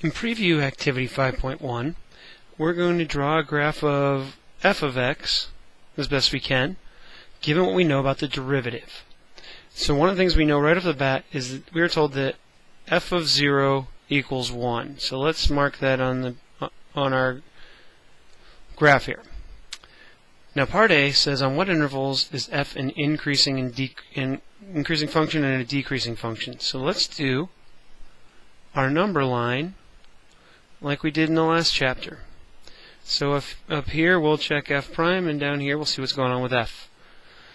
In preview activity 5.1, we're going to draw a graph of f of x as best we can, given what we know about the derivative. So one of the things we know right off the bat is that we are told that f of 0 equals 1. So let's mark that on our graph here. Now part A says on what intervals is f an increasing function and a decreasing function. So let's do our number line like we did in the last chapter. So if up here we'll check f prime, and down here we'll see what's going on with f.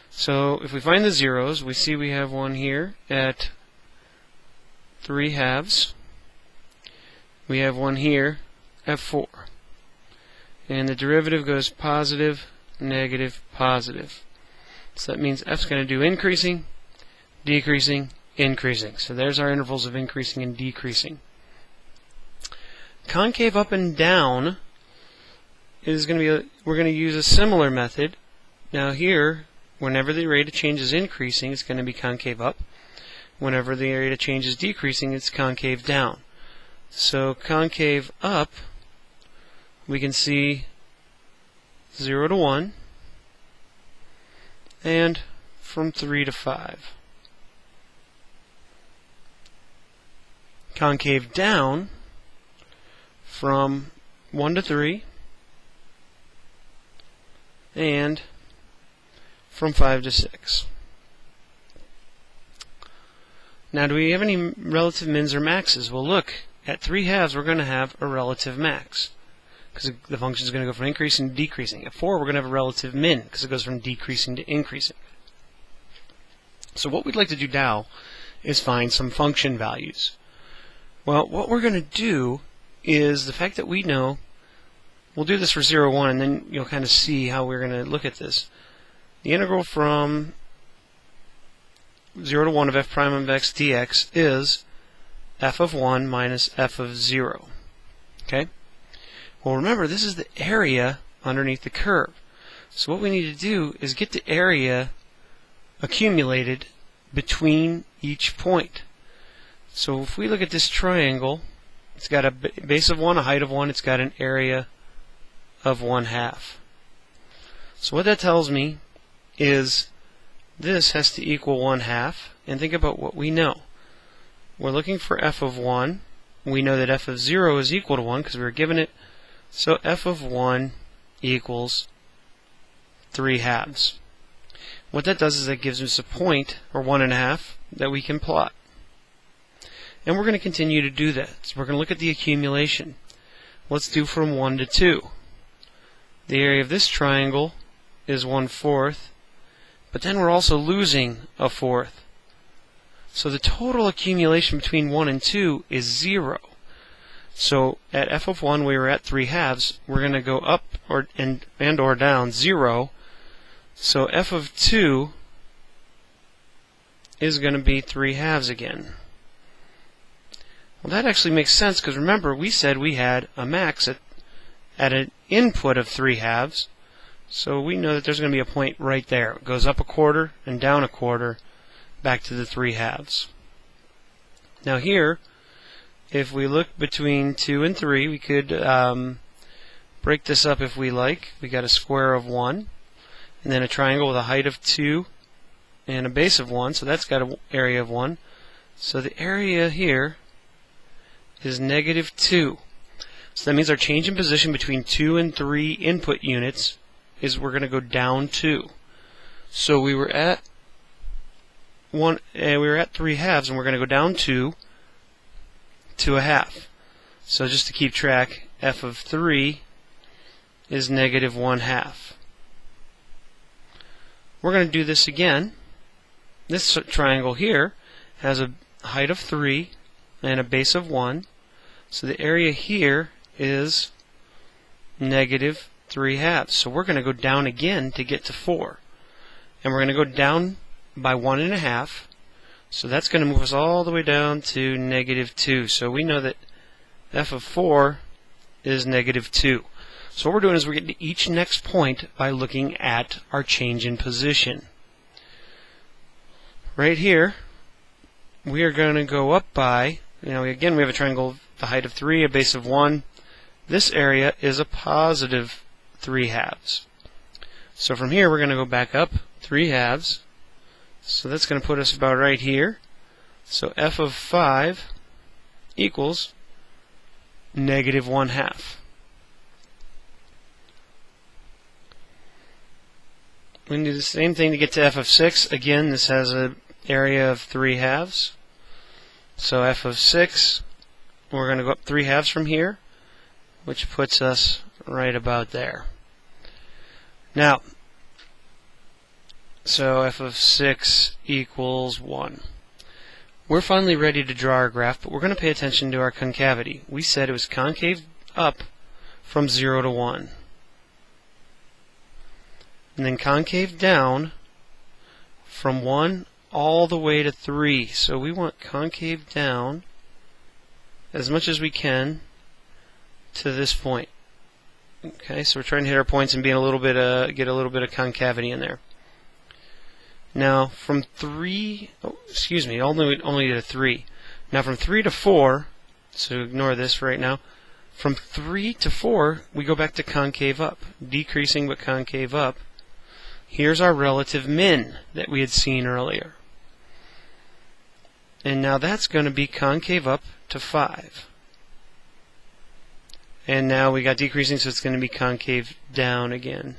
So if we find the zeros, we see we have one here at 3/2. We have one here at 4. And the derivative goes positive, negative, positive. So that means f's going to do increasing, decreasing, increasing. So there's our intervals of increasing and decreasing. Concave up and down is going to be we're going to use a similar method. Now here, whenever the rate of change is increasing, it's going to be concave up. Whenever the rate of change is decreasing, it's concave down. So concave up, we can see 0 to 1 and from 3 to 5. Concave down from 1 to 3 and from 5 to 6. Now, do we have any relative mins or maxes? Well, look, at 3/2 we're going to have a relative max because the function is going to go from increasing to decreasing. At 4 we're going to have a relative min because it goes from decreasing to increasing. So what we'd like to do now is find some function values. Well, what we're going to do is the fact that we know, we'll do this for 0, 1, and then you'll kind of see how we're going to look at this. The integral from 0 to 1 of f prime of x dx is f of 1 minus f of 0. Okay? Well, remember, this is the area underneath the curve. So what we need to do is get the area accumulated between each point. So if we look at this triangle, it's got a base of 1, a height of 1, it's got an area of 1/2. So what that tells me is this has to equal 1/2, and think about what we know. We're looking for f of 1. We know that f of 0 is equal to 1 because we were given it. So f of 1 equals 3/2. What that does is that gives us a point, or 1.5, that we can plot. And we're going to continue to do that. So we're going to look at the accumulation. Let's do from 1 to 2. The area of this triangle is 1/4, but then we're also losing a 1/4. So the total accumulation between 1 and 2 is 0. So at f of 1 we were at 3/2. We're going to go up or down 0. So f of 2 is going to be 3/2 again. Well, that actually makes sense because remember we said we had a max at an input of 3/2. So we know that there's going to be a point right there. It goes up a quarter and down a quarter back to the 3/2. Now here, if we look between 2 and 3, we could break this up if we like. We got a square of 1, and then a triangle with a height of 2 and a base of 1, so that's got an area of 1. So the area here is -2. So that means our change in position between 2 and 3 input units is we're going to go down 2. So we were at 3/2, and we're going to go down 2 to 1/2. So just to keep track, f of 3 is -1/2. We're going to do this again. This triangle here has a height of 3 and a base of 1. So the area here is -3/2. So we're going to go down again to get to 4. And we're going to go down by 1.5. So that's going to move us all the way down to -2. So we know that f of 4 is -2. So what we're doing is we're getting to each next point by looking at our change in position. Right here, we are going to go up by again, we have a triangle, the height of 3, a base of 1. This area is a positive 3 halves. So from here, we're going to go back up 3 halves. So that's going to put us about right here. So f of 5 equals negative 1/2. We can do the same thing to get to f of 6. Again, this has an area of 3 halves. So f of 6, we're going to go up 3 halves from here, which puts us right about there. Now, so f of 6 equals 1. We're finally ready to draw our graph, but we're going to pay attention to our concavity. We said it was concave up from 0 to 1. And then concave down from 1 all the way to 3. So we want concave down as much as we can to this point. Okay, so we're trying to hit our points and get a little bit of concavity in there. Now from 3, only to 3. Now from 3 to 4, so ignore this right now. From 3 to 4, we go back to concave up, decreasing but concave up. Here's our relative min that we had seen earlier. And now that's going to be concave up to 5. And now we got decreasing, so it's going to be concave down again.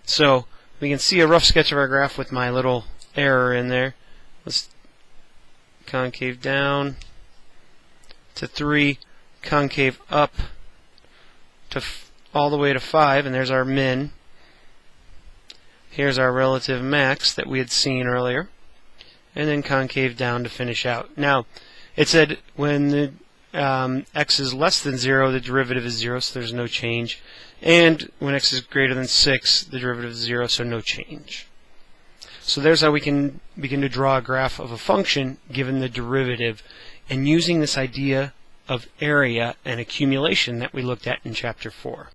So we can see a rough sketch of our graph with my little error in there. Let's concave down to 3, concave up to all the way to 5, and there's our min. Here's our relative max that we had seen earlier, and then concave down to finish out. Now, it said when the x is less than 0, the derivative is 0, so there's no change. And when x is greater than 6, the derivative is 0, so no change. So there's how we can begin to draw a graph of a function given the derivative, and using this idea of area and accumulation that we looked at in Chapter 4.